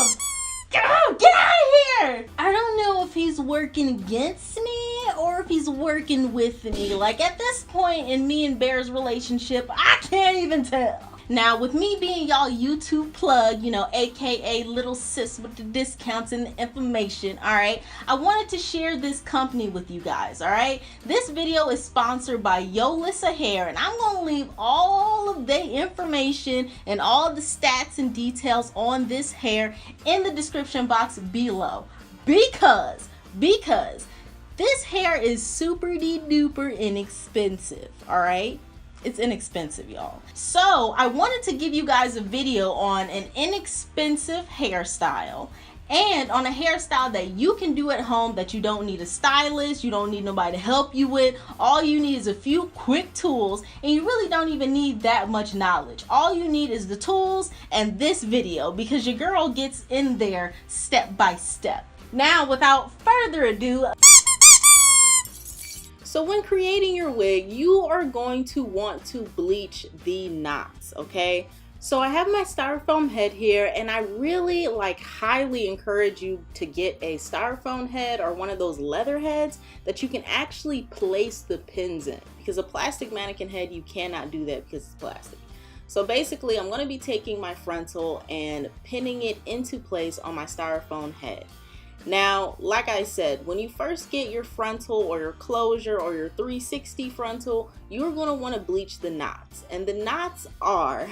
him! Get out of here! I don't know if he's working against me or if he's working with me. Like, at this point in me and Bear's relationship, I can't even tell. Now, with me being y'all YouTube plug, you know, aka little sis with the discounts and the information, alright, I wanted to share this company with you guys, alright? This video is sponsored by Yolissa Hair, and I'm going to leave all of the information and all the stats and details on this hair in the description box below. Because this hair is super-duper inexpensive, alright? It's inexpensive, y'all. So I wanted to give you guys a video on an inexpensive hairstyle and on a hairstyle that you can do at home, that you don't need a stylist, you don't need nobody to help you with. All you need is a few quick tools, and you really don't even need that much knowledge. All you need is the tools and this video, because your girl gets in there step by step. Now, without further ado, so when creating your wig, you are going to want to bleach the knots, okay? So I have my styrofoam head here, and I really highly encourage you to get a styrofoam head or one of those leather heads that you can actually place the pins in, because a plastic mannequin head, you cannot do that because it's plastic. So basically, I'm going to be taking my frontal and pinning it into place on my styrofoam head. Now, like I said, when you first get your frontal or your closure or your 360 frontal, you're going to want to bleach the knots. And the knots are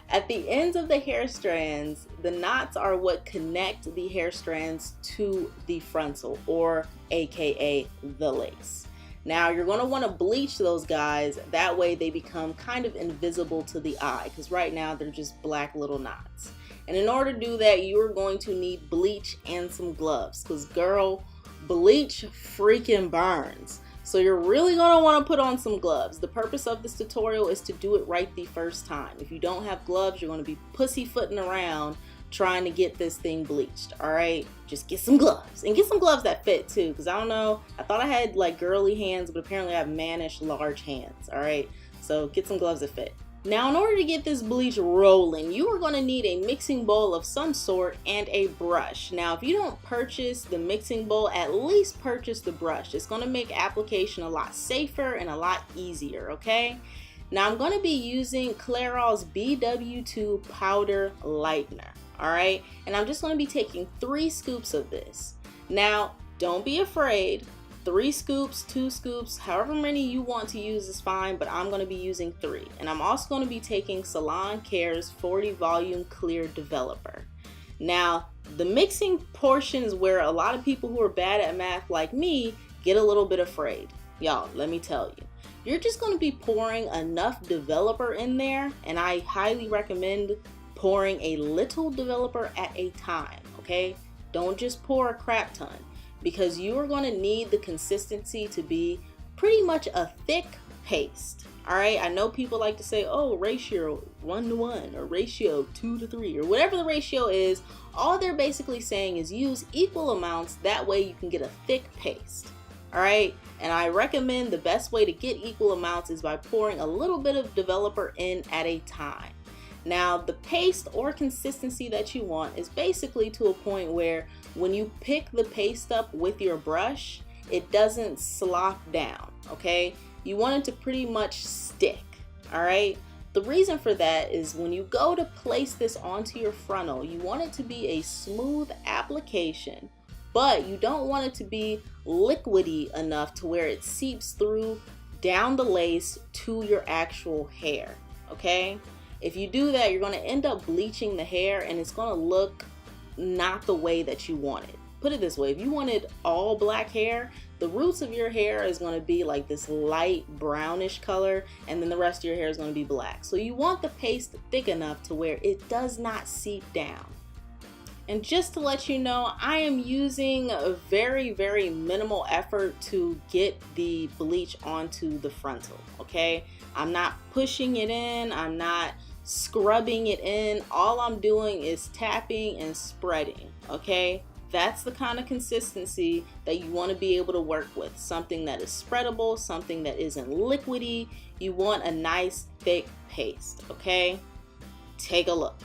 at the ends of the hair strands. The knots are what connect the hair strands to the frontal, or aka the lace. Now, you're going to want to bleach those guys. That way they become kind of invisible to the eye, because right now they're just black little knots. And in order to do that, you are going to need bleach and some gloves, because girl, bleach freaking burns. So you're really going to want to put on some gloves. The purpose of this tutorial is to do it right the first time. If you don't have gloves, you're going to be pussyfooting around trying to get this thing bleached. All right, just get some gloves, and get some gloves that fit too, because I don't know, I thought I had girly hands, but apparently I have mannish large hands. All right, so get some gloves that fit. Now, in order to get this bleach rolling, you are going to need a mixing bowl of some sort and a brush. Now, if you don't purchase the mixing bowl, at least purchase the brush. It's going to make application a lot safer and a lot easier, okay? Now, I'm going to be using Clairol's BW2 powder lightener, all right? And I'm just going to be taking 3 scoops of this. Now, don't be afraid. 3 scoops, 2 scoops, however many you want to use is fine, but I'm going to be using 3. And I'm also going to be taking Salon Care's 40 volume clear developer. Now, the mixing portion is where a lot of people who are bad at math like me get a little bit afraid. Y'all, let me tell you, you're just going to be pouring enough developer in there, and I highly recommend pouring a little developer at a time, okay? Don't just pour a crap ton, because you are going to need the consistency to be pretty much a thick paste. All right, I know people like to say, oh, ratio 1:1 or ratio 2:3 or whatever the ratio is. All they're basically saying is use equal amounts, that way you can get a thick paste. All right, and I recommend the best way to get equal amounts is by pouring a little bit of developer in at a time. Now, the paste or consistency that you want is basically to a point where when you pick the paste up with your brush, it doesn't slop down, okay? You want it to pretty much stick, all right? The reason for that is when you go to place this onto your frontal, you want it to be a smooth application, but you don't want it to be liquidy enough to where it seeps through down the lace to your actual hair, okay? If you do that, you're going to end up bleaching the hair, and it's going to look not the way that you want it. Put it this way, if you wanted all black hair, the roots of your hair is going to be like this light brownish color, and then the rest of your hair is going to be black. So you want the paste thick enough to where it does not seep down. And just to let you know, I am using a very, very minimal effort to get the bleach onto the frontal, okay? I'm not pushing it in, I'm not scrubbing it in. All I'm doing is tapping and spreading, okay? That's the kind of consistency that you want to be able to work with. Something that is spreadable, something that isn't liquidy. You want a nice thick paste, okay? Take a look.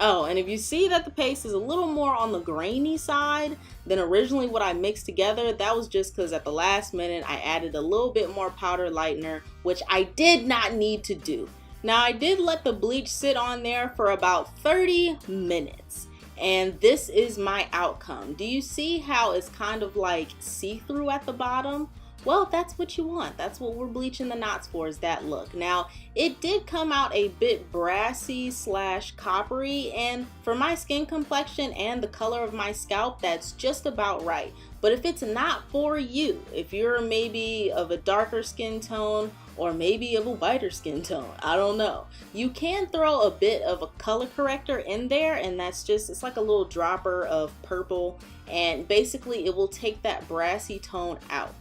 Oh, and if you see that the paste is a little more on the grainy side than originally what I mixed together, that was just because at the last minute I added a little bit more powder lightener, which I did not need to do. Now I did let the bleach sit on there for about 30 minutes. And this is my outcome. Do you see how it's kind of like see-through at the bottom? Well, that's what you want. That's what we're bleaching the knots for, is that look. Now, it did come out a bit brassy / coppery, and for my skin complexion and the color of my scalp, that's just about right. But if it's not for you, if you're maybe of a darker skin tone or maybe of a whiter skin tone, I don't know, you can throw a bit of a color corrector in there, and that's just, it's like a little dropper of purple, and basically it will take that brassy tone out.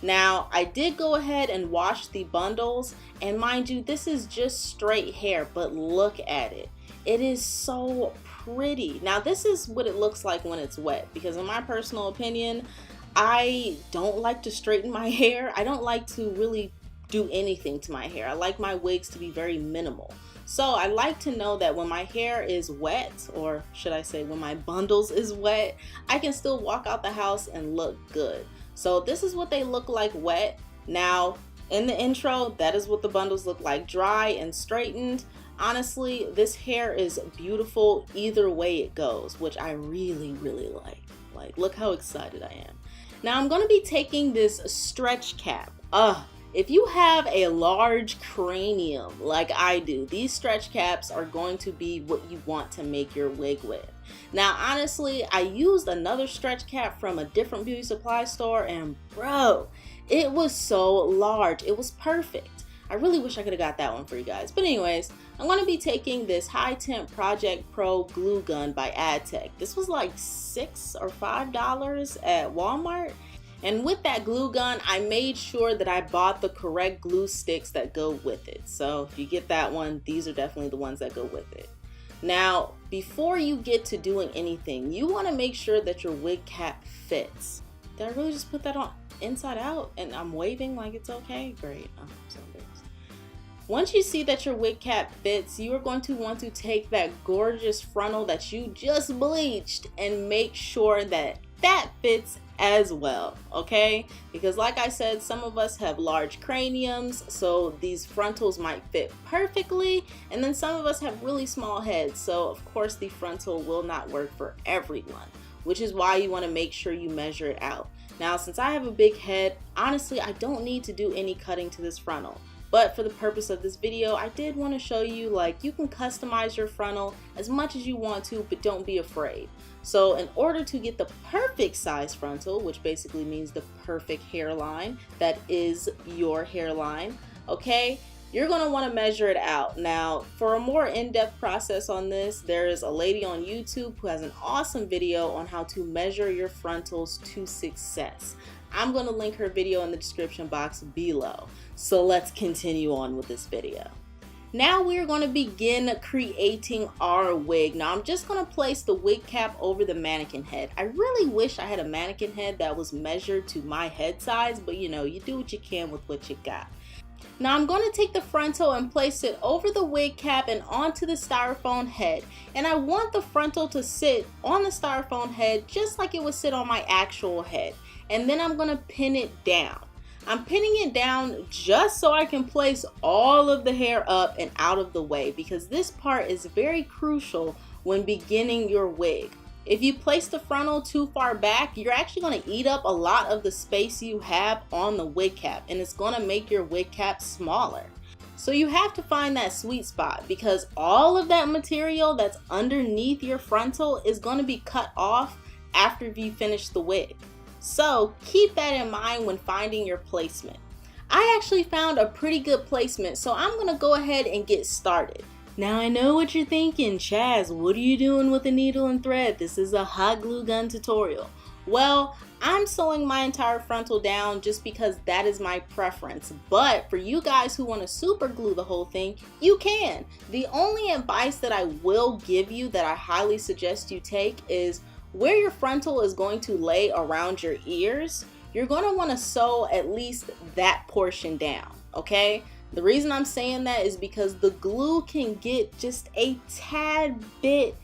Now, I did go ahead and wash the bundles, and mind you, this is just straight hair, but look at it. It is so pretty. Now, this is what it looks like when it's wet, because in my personal opinion, I don't like to straighten my hair. I don't like to really do anything to my hair. I like my wigs to be very minimal. So I like to know that when my hair is wet, or should I say when my bundles is wet, I can still walk out the house and look good. So this is what they look like wet. Now, in the intro, that is what the bundles look like dry and straightened. Honestly, this hair is beautiful either way it goes, which I really, really like. Like, look how excited I am. Now, I'm going to be taking this stretch cap. If you have a large cranium like I do, these stretch caps are going to be what you want to make your wig with. Now, honestly, I used another stretch cap from a different beauty supply store, and bro, it was so large. It was perfect. I really wish I could have got that one for you guys. But anyways, I'm going to be taking this High Temp Project Pro glue gun by AdTech. This was like $6 or $5 at Walmart. And with that glue gun, I made sure that I bought the correct glue sticks that go with it. So if you get that one, these are definitely the ones that go with it. Now, before you get to doing anything, you want to make sure that your wig cap fits. Did I really just put that on inside out and I'm waving like it's okay? Great. Oh, I'm so embarrassed. Once you see that your wig cap fits, you are going to want to take that gorgeous frontal that you just bleached and make sure that that fits as well, okay? Because like I said, some of us have large craniums, so these frontals might fit perfectly, and then some of us have really small heads, so of course the frontal will not work for everyone, which is why you want to make sure you measure it out. Now, since I have a big head, honestly, I don't need to do any cutting to this frontal. But for the purpose of this video, I did want to show you, like, you can customize your frontal as much as you want to, but don't be afraid. So in order to get the perfect size frontal, which basically means the perfect hairline that is your hairline, okay, you're going to want to measure it out. Now, for a more in-depth process on this, there is a lady on YouTube who has an awesome video on how to measure your frontals to success. I'm going to link her video in the description box below. So let's continue on with this video. Now we're going to begin creating our wig. Now I'm just going to place the wig cap over the mannequin head. I really wish I had a mannequin head that was measured to my head size, but you know, you do what you can with what you got. Now I'm going to take the frontal and place it over the wig cap and onto the styrofoam head. And I want the frontal to sit on the styrofoam head just like it would sit on my actual head. And then I'm going to pin it down. I'm pinning it down just so I can place all of the hair up and out of the way, because this part is very crucial when beginning your wig. If you place the frontal too far back, you're actually going to eat up a lot of the space you have on the wig cap, and it's going to make your wig cap smaller. So you have to find that sweet spot, because all of that material that's underneath your frontal is going to be cut off after you finish the wig. So keep that in mind when finding your placement. I actually found a pretty good placement, so I'm going to go ahead and get started. Now I know what you're thinking, Chaz, what are you doing with a needle and thread? This is a hot glue gun tutorial. Well, I'm sewing my entire frontal down just because that is my preference. But for you guys who want to super glue the whole thing, you can. The only advice that I will give you that I highly suggest you take is where your frontal is going to lay around your ears, you're going to want to sew at least that portion down, okay? The reason I'm saying that is because the glue can get just a tad bit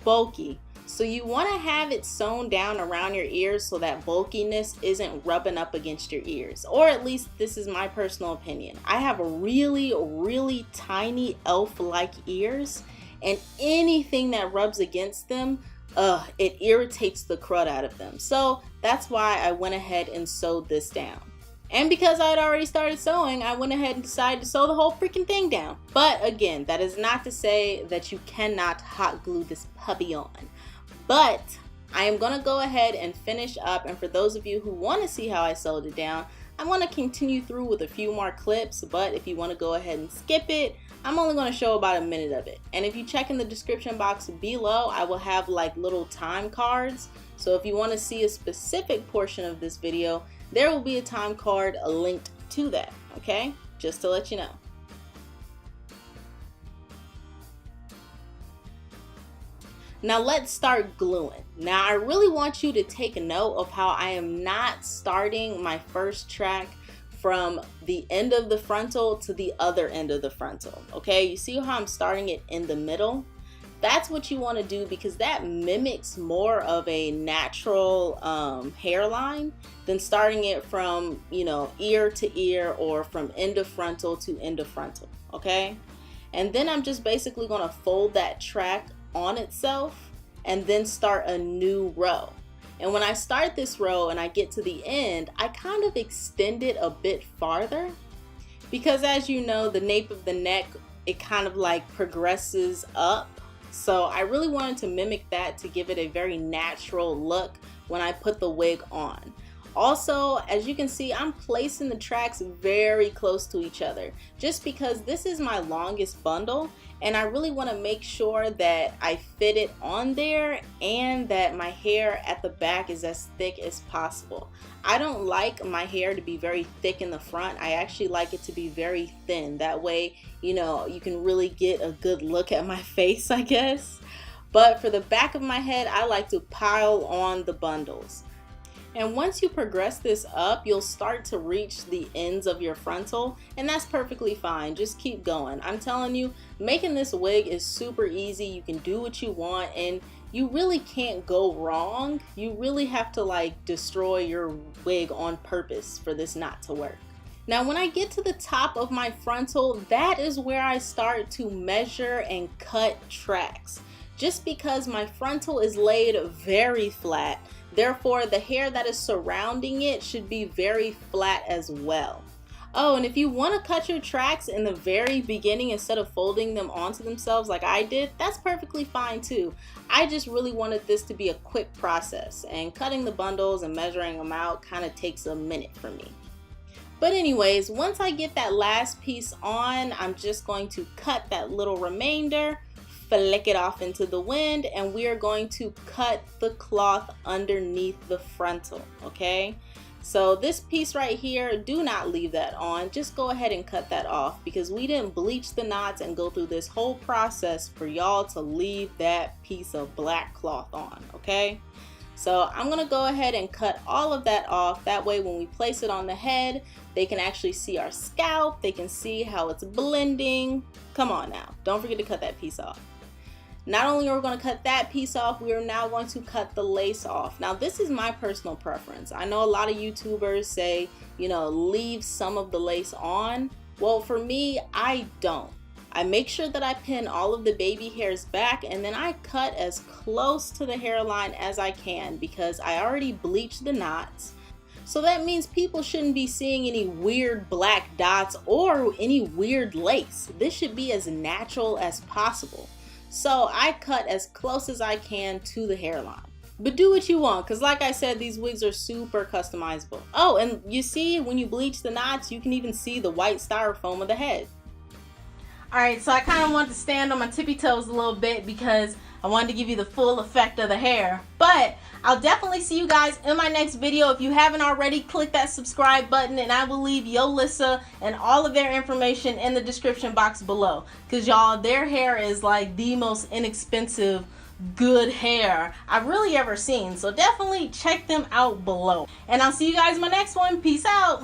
bulky. So you want to have it sewn down around your ears so that bulkiness isn't rubbing up against your ears. Or at least this is my personal opinion. I have really tiny elf-like ears, and anything that rubs against them, it irritates the crud out of them. So that's why I went ahead and sewed this down. And because I had already started sewing, I went ahead and decided to sew the whole freaking thing down. But again, that is not to say that you cannot hot glue this puppy on. But I am going to go ahead and finish up, and for those of you who want to see how I sewed it down, I'm going to continue through with a few more clips, but if you want to go ahead and skip it, I'm only going to show about a minute of it. And if you check in the description box below, I will have like little time cards. So if you want to see a specific portion of this video, there will be a time card linked to that, okay? Just to let you know. Now let's start gluing. Now I really want you to take note of how I am not starting my first track from the end of the frontal to the other end of the frontal, okay? You see how I'm starting it in the middle? That's what you want to do because that mimics more of a natural hairline than starting it from, you know, ear to ear or from end of frontal to end of frontal, okay? And then I'm just basically going to fold that track on itself and then start a new row. And when I start this row and I get to the end, I kind of extend it a bit farther because, as you know, the nape of the neck, it kind of like progresses up. So I really wanted to mimic that to give it a very natural look when I put the wig on. Also, as you can see, I'm placing the tracks very close to each other just because this is my longest bundle and I really want to make sure that I fit it on there and that my hair at the back is as thick as possible. I don't like my hair to be very thick in the front. I actually like it to be very thin. That way, you know, you can really get a good look at my face, I guess. But for the back of my head, I like to pile on the bundles. And once you progress this up, you'll start to reach the ends of your frontal, and that's perfectly fine. Just keep going. I'm telling you, making this wig is super easy. You can do what you want, and you really can't go wrong. You really have to like destroy your wig on purpose for this not to work. Now, when I get to the top of my frontal, that is where I start to measure and cut tracks. Just because my frontal is laid very flat, therefore, the hair that is surrounding it should be very flat as well. Oh, and if you want to cut your tracks in the very beginning instead of folding them onto themselves like I did, that's perfectly fine too. I just really wanted this to be a quick process, and cutting the bundles and measuring them out kind of takes a minute for me. But anyways, once I get that last piece on, I'm just going to cut that little remainder, flick it off into the wind, and we are going to cut the cloth underneath the frontal, okay? So this piece right here, do not leave that on. Just go ahead and cut that off because we didn't bleach the knots and go through this whole process for y'all to leave that piece of black cloth on, okay? So I'm gonna go ahead and cut all of that off. That way when we place it on the head, they can actually see our scalp. They can see how it's blending. Come on now, don't forget to cut that piece off. Not only are we going to cut that piece off, we are now going to cut the lace off. Now, this is my personal preference. I know a lot of YouTubers say, you know, leave some of the lace on. Well, for me, I don't. I make sure that I pin all of the baby hairs back, and then I cut as close to the hairline as I can because I already bleached the knots. So that means people shouldn't be seeing any weird black dots or any weird lace. This should be as natural as possible. So I cut as close as I can to the hairline. But do what you want, because like I said, these wigs are super customizable. Oh, and you see, when you bleach the knots, you can even see the white styrofoam of the head. Alright, so I kind of wanted to stand on my tippy toes a little bit because I wanted to give you the full effect of the hair. But I'll definitely see you guys in my next video. If you haven't already, click that subscribe button, and I will leave Yolissa and all of their information in the description box below. Because y'all, their hair is like the most inexpensive, good hair I've really ever seen. So definitely check them out below. And I'll see you guys in my next one. Peace out.